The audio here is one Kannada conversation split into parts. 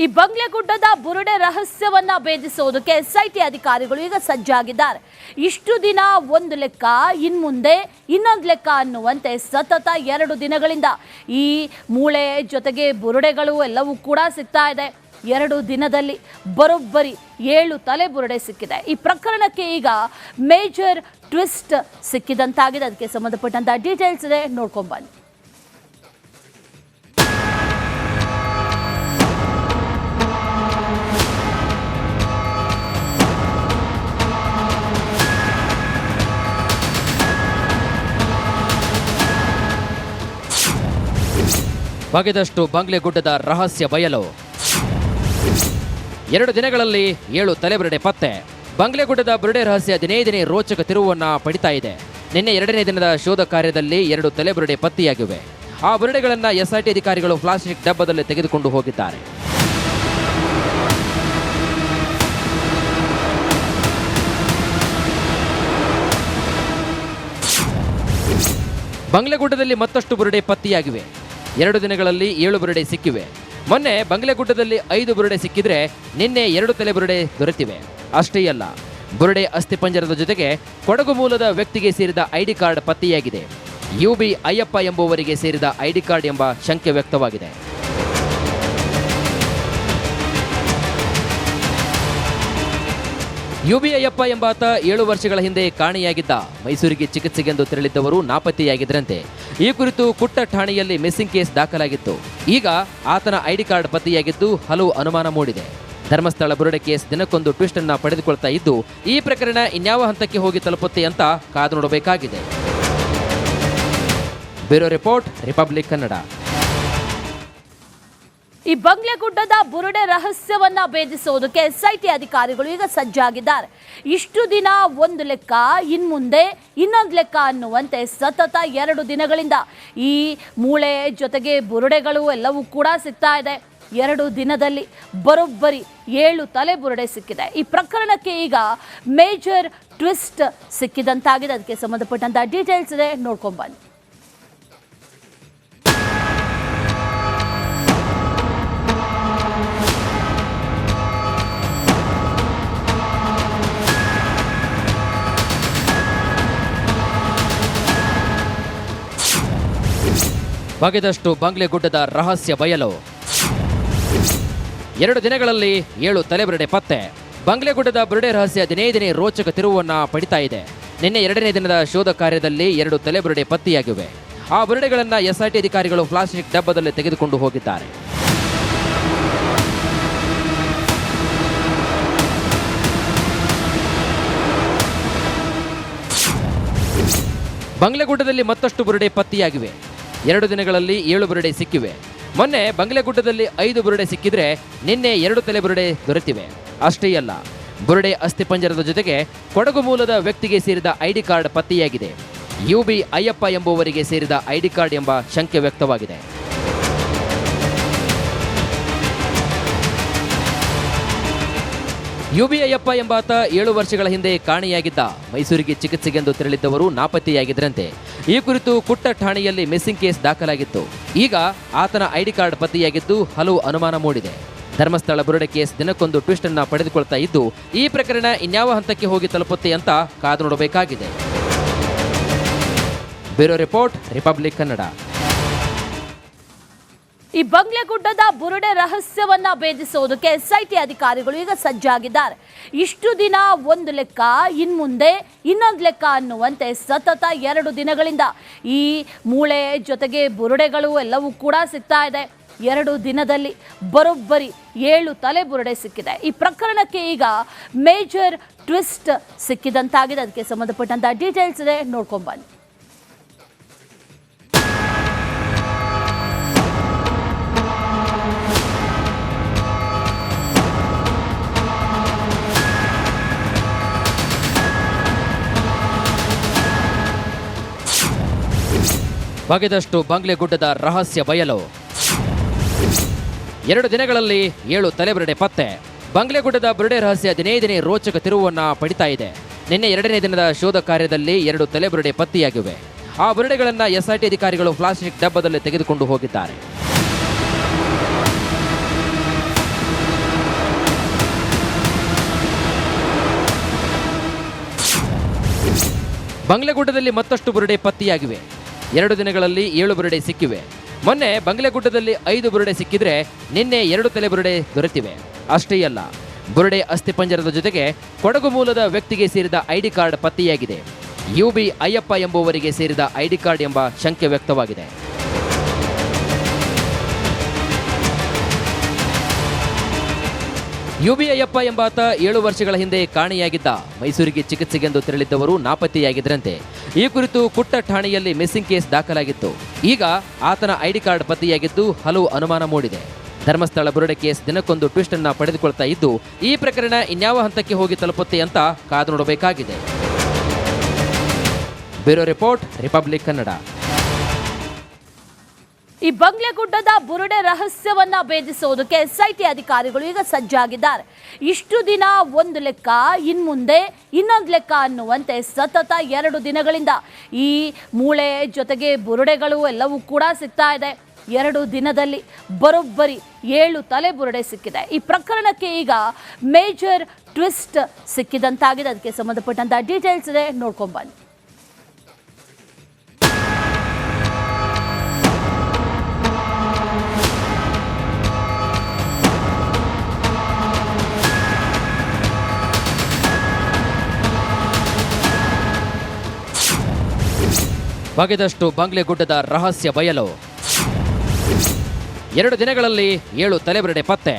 ಈ ಬಂಗ್ಲೆಗುಡ್ಡದ ಬುರುಡೆ ರಹಸ್ಯವನ್ನ ಭೇದಿಸೋದಕ್ಕೆ ಎಸ್ಐಟಿ ಅಧಿಕಾರಿಗಳು ಈಗ ಸಜ್ಜಾಗಿದ್ದಾರೆ. ಇಷ್ಟು ದಿನ ಒಂದು ಲೆಕ್ಕ, ಇನ್ಮುಂದೆ ಇನ್ನೊಂದು ಲೆಕ್ಕ ಅನ್ನುವಂತೆ ಸತತ 2 ದಿನಗಳಿಂದ ಈ ಮೂಳೆ ಜೊತೆಗೆ ಬುರುಡೆಗಳು ಎಲ್ಲವೂ ಕೂಡ ಸಿಗ್ತಾ ಇದೆ. 2 ದಿನದಲ್ಲಿ ಬರೋಬ್ಬರಿ 7 ತಲೆ ಬುರುಡೆ ಸಿಕ್ಕಿದೆ. ಈ ಪ್ರಕರಣಕ್ಕೆ ಈಗ ಮೇಜರ್ ಟ್ವಿಸ್ಟ್ ಸಿಕ್ಕಿದಂತಾಗಿದೆ. ಅದಕ್ಕೆ ಸಂಬಂಧಪಟ್ಟಂತ ಡೀಟೇಲ್ಸ್ ಇದೆ, ನೋಡ್ಕೊಂಡು ಬನ್ನಿ. ಬಗೆದಷ್ಟು ಬಂಗ್ಲೆಗುಡ್ಡದ ರಹಸ್ಯ ಬಯಲು. 2 ದಿನಗಳಲ್ಲಿ 7 ತಲೆಬುರುಡೆ ಪತ್ತೆ. ಬಂಗ್ಲೆಗುಡ್ಡದ ಬುರುಡೆ ರಹಸ್ಯ ದಿನೇ ದಿನೇ ರೋಚಕ ತಿರುವನ್ನ ಪಡಿತಾ ಇದೆ. ನಿನ್ನೆ 2ನೇ ದಿನದ ಶೋಧ ಕಾರ್ಯದಲ್ಲಿ 2 ತಲೆಬುರುಡೆ ಪತ್ತೆಯಾಗಿವೆ. ಆ ಬುರುಡೆಗಳನ್ನು ಎಸ್ಐಟಿ ಅಧಿಕಾರಿಗಳು ಪ್ಲಾಸ್ಟಿಕ್ ಡಬ್ಬದಲ್ಲಿ ತೆಗೆದುಕೊಂಡು ಹೋಗಿದ್ದಾರೆ. ಬಂಗ್ಲೆಗುಡ್ಡದಲ್ಲಿ ಮತ್ತಷ್ಟು ಬುರುಡೆ ಪತ್ತೆಯಾಗಿವೆ. 2 ದಿನಗಳಲ್ಲಿ 7 ಬುರುಡೆ ಸಿಕ್ಕಿವೆ. ಮೊನ್ನೆ ಬಂಗ್ಲೆಗುಡ್ಡದಲ್ಲಿ 5 ಬುರುಡೆ ಸಿಕ್ಕಿದ್ರೆ ನಿನ್ನೆ 2 ತಲೆ ಬುರುಡೆ ದೊರೆತಿವೆ. ಅಷ್ಟೇ ಅಲ್ಲ, ಬುರುಡೆ ಅಸ್ಥಿಪಂಜರದ ಜೊತೆಗೆ ಕೊಡಗು ಮೂಲದ ವ್ಯಕ್ತಿಗೆ ಸೇರಿದ ಐಡಿ ಕಾರ್ಡ್ ಪತ್ತೆಯಾಗಿದೆ. UB ಅಯ್ಯಪ್ಪ ಎಂಬುವರಿಗೆ ಸೇರಿದ ಐಡಿ ಕಾರ್ಡ್ ಎಂಬ ಶಂಕೆ ವ್ಯಕ್ತವಾಗಿದೆ. UB ಅಯ್ಯಪ್ಪ ಎಂಬಾತ 7 ವರ್ಷಗಳ ಹಿಂದೆ ಕಾಣೆಯಾಗಿದ್ದ. ಮೈಸೂರಿಗೆ ಚಿಕಿತ್ಸೆಗೆಂದು ತೆರಳಿದ್ದವರು ನಾಪತ್ತೆಯಾಗಿದ್ದರಂತೆ. ಈ ಕುರಿತು ಕುಟ್ಟ ಠಾಣೆಯಲ್ಲಿ ಮಿಸ್ಸಿಂಗ್ ಕೇಸ್ ದಾಖಲಾಗಿತ್ತು. ಈಗ ಆತನ ಐಡಿ ಕಾರ್ಡ್ ಪತ್ತೆಯಾಗಿದ್ದು ಹಲವು ಅನುಮಾನ ಮೂಡಿದೆ. ಧರ್ಮಸ್ಥಳ ಬುರುಡೆ ಕೇಸ್ ದಿನಕ್ಕೊಂದು ಟ್ವಿಸ್ಟ್ ಅನ್ನ ಪಡೆದುಕೊಳ್ತಾ ಇದ್ದು, ಈ ಪ್ರಕರಣ ಇನ್ಯಾವ ಹಂತಕ್ಕೆ ಹೋಗಿ ತಲುಪುತ್ತೆ ಅಂತ ಕಾದು ನೋಡಬೇಕಾಗಿದೆ. Bureau report, republic Kannada. ಈ ಬಂಗ್ಲೆಗುಡ್ಡದ ಬುರುಡೆ ರಹಸ್ಯವನ್ನ ಭೇದಿಸೋದಕ್ಕೆ ಎಸ್ಐಟಿ ಅಧಿಕಾರಿಗಳು ಈಗ ಸಜ್ಜಾಗಿದ್ದಾರೆ. ಇಷ್ಟು ದಿನ ಒಂದು ಲೆಕ್ಕ, ಇನ್ಮುಂದೆ ಇನ್ನೊಂದು ಲೆಕ್ಕ ಅನ್ನುವಂತೆ ಸತತ 2 ದಿನಗಳಿಂದ ಈ ಮೂಳೆ ಜೊತೆಗೆ ಬುರುಡೆಗಳು ಎಲ್ಲವೂ ಕೂಡ ಸಿಗ್ತಾ ಇದೆ. 2 ದಿನದಲ್ಲಿ ಬರೋಬ್ಬರಿ 7 ತಲೆ ಬುರುಡೆ ಸಿಕ್ಕಿದೆ. ಈ ಪ್ರಕರಣಕ್ಕೆ ಈಗ ಮೇಜರ್ ಟ್ವಿಸ್ಟ್ ಸಿಕ್ಕಿದಂತಾಗಿದೆ. ಅದಕ್ಕೆ ಸಂಬಂಧಪಟ್ಟಂತ ಡೀಟೇಲ್ಸ್ ಇದೆ, ನೋಡ್ಕೊಂಡು ಬನ್ನಿ. ಬಗೆದಷ್ಟು ಬಂಗ್ಲೆಗುಡ್ಡದ ರಹಸ್ಯ ಬಯಲು. 2 ದಿನಗಳಲ್ಲಿ 7 ತಲೆಬುರುಡೆ ಪತ್ತೆ. ಬಂಗ್ಲೆಗುಡ್ಡದ ಬುರುಡೆ ರಹಸ್ಯ ದಿನೇ ದಿನೇ ರೋಚಕ ತಿರುವನ್ನ ಪಡಿತಾ ಇದೆ. ನಿನ್ನೆ 2ನೇ ದಿನದ ಶೋಧ ಕಾರ್ಯದಲ್ಲಿ 2 ತಲೆಬುರುಡೆ ಪತ್ತೆಯಾಗಿವೆ. ಆ ಬುರುಡೆಗಳನ್ನು ಎಸ್ಐಟಿ ಅಧಿಕಾರಿಗಳು ಪ್ಲಾಸ್ಟಿಕ್ ಡಬ್ಬದಲ್ಲಿ ತೆಗೆದುಕೊಂಡು ಹೋಗಿದ್ದಾರೆ. ಬಂಗ್ಲೆಗುಡ್ಡದಲ್ಲಿ ಮತ್ತಷ್ಟು ಬುರುಡೆ ಪತ್ತೆಯಾಗಿವೆ. 2 ದಿನಗಳಲ್ಲಿ 7 ಬುರುಡೆ ಸಿಕ್ಕಿವೆ. ಮೊನ್ನೆ ಬಂಗ್ಲೆಗುಡ್ಡದಲ್ಲಿ 5 ಬುರುಡೆ ಸಿಕ್ಕಿದ್ರೆ ನಿನ್ನೆ 2 ತಲೆ ಬುರುಡೆ ದೊರೆತಿವೆ. ಅಷ್ಟೇ ಅಲ್ಲ, ಬುರುಡೆ ಅಸ್ಥಿಪಂಜರದ ಜೊತೆಗೆ ಕೊಡಗು ಮೂಲದ ವ್ಯಕ್ತಿಗೆ ಸೇರಿದ ಐಡಿ ಕಾರ್ಡ್ ಪತ್ತೆಯಾಗಿದೆ. UB ಅಯ್ಯಪ್ಪ ಎಂಬುವರಿಗೆ ಸೇರಿದ ಐಡಿ ಕಾರ್ಡ್ ಎಂಬ ಶಂಕೆ ವ್ಯಕ್ತವಾಗಿದೆ. UB ಅಯ್ಯಪ್ಪ ಎಂಬಾತ 7 ವರ್ಷಗಳ ಹಿಂದೆ ಕಾಣೆಯಾಗಿದ್ದ. ಮೈಸೂರಿಗೆ ಚಿಕಿತ್ಸೆಗೆಂದು ತೆರಳಿದ್ದವರು ನಾಪತ್ತೆಯಾಗಿದ್ದರಂತೆ. ಈ ಕುರಿತು ಕುಟ್ಟ ಠಾಣೆಯಲ್ಲಿ ಮಿಸ್ಸಿಂಗ್ ಕೇಸ್ ದಾಖಲಾಗಿತ್ತು. ಈಗ ಆತನ ಐಡಿ ಕಾರ್ಡ್ ಪತ್ತೆಯಾಗಿದ್ದು ಹಲವು ಅನುಮಾನ ಮೂಡಿದೆ. ಧರ್ಮಸ್ಥಳ ಬುರುಡೆ ಕೇಸ್ ದಿನಕ್ಕೊಂದು ಟ್ವಿಸ್ಟ್ ಅನ್ನ ಪಡೆದುಕೊಳ್ತಾ ಇದ್ದು, ಈ ಪ್ರಕರಣ ಇನ್ಯಾವ ಹಂತಕ್ಕೆ ಹೋಗಿ ತಲುಪುತ್ತೆ ಅಂತ ಕಾದು ನೋಡಬೇಕಾಗಿದೆ. Bureau report, republic Kannada. ಈ ಬಂಗ್ಲೆಗುಡ್ಡದ ಬುರುಡೆ ರಹಸ್ಯವನ್ನ ಭೇದಿಸೋದಕ್ಕೆ ಎಸ್ಐಟಿ ಅಧಿಕಾರಿಗಳು ಈಗ ಸಜ್ಜಾಗಿದ್ದಾರೆ. ಇಷ್ಟು ದಿನ ಒಂದು ಲೆಕ್ಕ, ಇನ್ಮುಂದೆ ಇನ್ನೊಂದು ಲೆಕ್ಕ ಅನ್ನುವಂತೆ ಸತತ 2 ದಿನಗಳಿಂದ ಈ ಮೂಳೆ ಜೊತೆಗೆ ಬುರುಡೆಗಳು ಎಲ್ಲವೂ ಕೂಡ ಸಿಗ್ತಾ ಇದೆ. 2 ದಿನದಲ್ಲಿ ಬರೋಬ್ಬರಿ 7 ತಲೆ ಬುರುಡೆ ಸಿಕ್ಕಿದೆ. ಈ ಪ್ರಕರಣಕ್ಕೆ ಈಗ ಮೇಜರ್ ಟ್ವಿಸ್ಟ್ ಸಿಕ್ಕಿದಂತಾಗಿದೆ. ಅದಕ್ಕೆ ಸಂಬಂಧಪಟ್ಟಂತ ಡೀಟೇಲ್ಸ್ ಇದೆ, ನೋಡ್ಕೊಂಡು ಬನ್ನಿ. ಬಗೆದಷ್ಟು ಬಂಗ್ಲೆಗುಡ್ಡದ ರಹಸ್ಯ ಬಯಲು. 2 ದಿನಗಳಲ್ಲಿ 7 ತಲೆಬುರುಡೆ ಪತ್ತೆ. ಬಂಗ್ಲೆಗುಡ್ಡದ ಬುರುಡೆ ರಹಸ್ಯ ದಿನೇ ದಿನೇ ರೋಚಕ ತಿರುವನ್ನ ಪಡಿತಾ ಇದೆ. ನಿನ್ನೆ 2ನೇ ದಿನದ ಶೋಧ ಕಾರ್ಯದಲ್ಲಿ 2 ತಲೆಬುರುಡೆ ಪತ್ತೆಯಾಗಿವೆ. ಆ ಬುರುಡೆಗಳನ್ನು ಎಸ್ಐಟಿ ಅಧಿಕಾರಿಗಳು ಪ್ಲಾಸ್ಟಿಕ್ ಡಬ್ಬದಲ್ಲಿ ತೆಗೆದುಕೊಂಡು ಹೋಗಿದ್ದಾರೆ. ಬಂಗ್ಲೆಗುಡ್ಡದಲ್ಲಿ ಮತ್ತಷ್ಟು ಬುರುಡೆ ಪತ್ತೆಯಾಗಿವೆ. 2 ದಿನಗಳಲ್ಲಿ 7 ಬುರುಡೆ ಸಿಕ್ಕಿವೆ. ಮೊನ್ನೆ ಬಂಗ್ಲೆಗುಡ್ಡದಲ್ಲಿ 5 ಬುರುಡೆ ಸಿಕ್ಕಿದ್ರೆ ನಿನ್ನೆ 2 ತಲೆ ಬುರುಡೆ ದೊರೆತಿವೆ. ಅಷ್ಟೇ ಅಲ್ಲ, ಬುರುಡೆ ಅಸ್ಥಿಪಂಜರದ ಜೊತೆಗೆ ಕೊಡಗು ಮೂಲದ ವ್ಯಕ್ತಿಗೆ ಸೇರಿದ ಐಡಿ ಕಾರ್ಡ್ ಪತ್ತೆಯಾಗಿದೆ. UB ಅಯ್ಯಪ್ಪ ಎಂಬುವರಿಗೆ ಸೇರಿದ ಐಡಿ ಕಾರ್ಡ್ ಎಂಬ ಶಂಕೆ ವ್ಯಕ್ತವಾಗಿದೆ. UB ಅಯ್ಯಪ್ಪ ಎಂಬಾತ 7 ವರ್ಷಗಳ ಹಿಂದೆ ಕಾಣೆಯಾಗಿದ್ದ. ಮೈಸೂರಿಗೆ ಚಿಕಿತ್ಸೆಗೆಂದು ತೆರಳಿದ್ದವರು ನಾಪತ್ತೆಯಾಗಿದ್ದರಂತೆ. ಈ ಕುರಿತು ಕುಟ್ಟ ಠಾಣೆಯಲ್ಲಿ ಮಿಸ್ಸಿಂಗ್ ಕೇಸ್ ದಾಖಲಾಗಿತ್ತು. ಈಗ ಆತನ ಐಡಿ ಕಾರ್ಡ್ ಪತ್ತೆಯಾಗಿದ್ದು ಹಲವು ಅನುಮಾನ ಮೂಡಿದೆ. ಧರ್ಮಸ್ಥಳ ಬುರುಡೆ ಕೇಸ್ ದಿನಕ್ಕೊಂದು ಟ್ವಿಸ್ಟ್ ಅನ್ನ ಪಡೆದುಕೊಳ್ತಾ ಇದ್ದು, ಈ ಪ್ರಕರಣ ಇನ್ಯಾವ ಹಂತಕ್ಕೆ ಹೋಗಿ ತಲುಪುತ್ತೆ ಅಂತ ಕಾದು ನೋಡಬೇಕಾಗಿದೆ. Bureau report, republic Kannada. ಈ ಬಂಗ್ಲೆಗುಡ್ಡದ ಬುರುಡೆ ರಹಸ್ಯವನ್ನ ಭೇದಿಸುವುದಕ್ಕೆ SIT ಅಧಿಕಾರಿಗಳು ಈಗ ಸಜ್ಜಾಗಿದ್ದಾರೆ. ಇಷ್ಟು ದಿನ ಒಂದು ಲೆಕ್ಕ, ಇನ್ಮುಂದೆ ಇನ್ನೊಂದು ಲೆಕ್ಕ ಅನ್ನುವಂತೆ ಸತತ 2 ದಿನಗಳಿಂದ ಈ ಮೂಳೆ ಜೊತೆಗೆ ಬುರುಡೆಗಳು ಎಲ್ಲವೂ ಕೂಡ ಸಿಗ್ತಾ ಇದೆ. 2 ದಿನದಲ್ಲಿ ಬರೋಬ್ಬರಿ 7 ತಲೆ ಬುರುಡೆ ಸಿಕ್ಕಿದೆ. ಈ ಪ್ರಕರಣಕ್ಕೆ ಈಗ ಮೇಜರ್ ಟ್ವಿಸ್ಟ್ ಸಿಕ್ಕಿದಂತಾಗಿದೆ. ಅದಕ್ಕೆ ಸಂಬಂಧಪಟ್ಟಂತ ಡೀಟೇಲ್ಸ್ ಇದೆ, ನೋಡ್ಕೊಂಡ್ಬನ್ನಿ. ಬಗೆದಷ್ಟು ಬಂಗ್ಲೆಗುಡ್ಡದ ರಹಸ್ಯ ಬಯಲು. 2 ದಿನಗಳಲ್ಲಿ 7 ತಲೆಬುರುಡೆ ಪತ್ತೆ.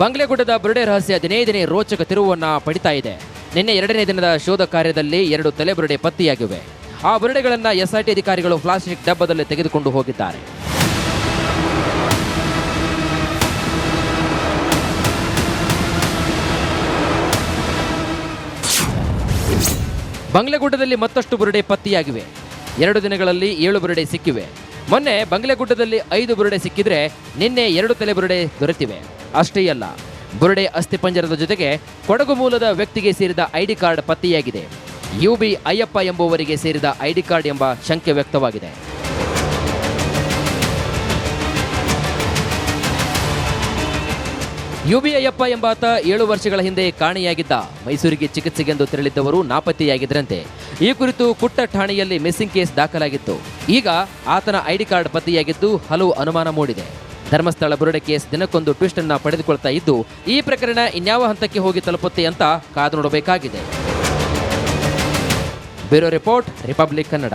ಬಂಗ್ಲೆಗುಡ್ಡದ ಬುರುಡೆ ರಹಸ್ಯ ದಿನೇ ದಿನೇ ರೋಚಕ ತಿರುವನ್ನ ಪಡಿತಾ ಇದೆ. ನಿನ್ನೆ 2ನೇ ದಿನದ ಶೋಧ ಕಾರ್ಯದಲ್ಲಿ 2 ತಲೆಬುರುಡೆ ಪತ್ತೆಯಾಗಿವೆ. ಆ ಬುರುಡೆಗಳನ್ನು SIT ಅಧಿಕಾರಿಗಳು ಪ್ಲಾಸ್ಟಿಕ್ ಡಬ್ಬದಲ್ಲಿ ತೆಗೆದುಕೊಂಡು ಹೋಗಿದ್ದಾರೆ. ಬಂಗ್ಲೆಗುಡ್ಡದಲ್ಲಿ ಮತ್ತಷ್ಟು ಬುರುಡೆ ಪತ್ತೆಯಾಗಿವೆ. 2 ದಿನಗಳಲ್ಲಿ 7 ಬುರುಡೆ ಸಿಕ್ಕಿವೆ. ಮೊನ್ನೆ ಬಂಗ್ಲೆಗುಡ್ಡದಲ್ಲಿ 5 ಬುರುಡೆ ಸಿಕ್ಕಿದ್ರೆ ನಿನ್ನೆ 2 ತಲೆ ಬುರುಡೆ ದೊರೆತಿವೆ. ಅಷ್ಟೇ ಅಲ್ಲ, ಬುರುಡೆ ಅಸ್ಥಿಪಂಜರದ ಜೊತೆಗೆ ಕೊಡಗು ಮೂಲದ ವ್ಯಕ್ತಿಗೆ ಸೇರಿದ ಐಡಿ ಕಾರ್ಡ್ ಪತ್ತೆಯಾಗಿದೆ. UB ಅಯ್ಯಪ್ಪ ಎಂಬುವರಿಗೆ ಸೇರಿದ ಐಡಿ ಕಾರ್ಡ್ ಎಂಬ ಶಂಕೆ ವ್ಯಕ್ತವಾಗಿದೆ. UB ಅಯ್ಯಪ್ಪ ಎಂಬಾತ 7 ವರ್ಷಗಳ ಹಿಂದೆ ಕಾಣೆಯಾಗಿದ್ದ. ಮೈಸೂರಿಗೆ ಚಿಕಿತ್ಸೆಗೆಂದು ತೆರಳಿದ್ದವರು ನಾಪತ್ತೆಯಾಗಿದ್ದರಂತೆ. ಈ ಕುರಿತು ಕುಟ್ಟ ಠಾಣೆಯಲ್ಲಿ ಮಿಸ್ಸಿಂಗ್ ಕೇಸ್ ದಾಖಲಾಗಿತ್ತು. ಈಗ ಆತನ ಐಡಿ ಕಾರ್ಡ್ ಪತ್ತೆಯಾಗಿದ್ದು ಹಲವು ಅನುಮಾನ ಮೂಡಿದೆ. ಧರ್ಮಸ್ಥಳ ಬುರುಡೆ ಕೇಸ್ ದಿನಕ್ಕೊಂದು ಟ್ವಿಸ್ಟ್ ಅನ್ನ ಪಡೆದುಕೊಳ್ತಾ ಇದ್ದು, ಈ ಪ್ರಕರಣ ಇನ್ಯಾವ ಹಂತಕ್ಕೆ ಹೋಗಿ ತಲುಪುತ್ತೆ ಅಂತ ಕಾದು ನೋಡಬೇಕಾಗಿದೆ. Bureau report, republic Kannada.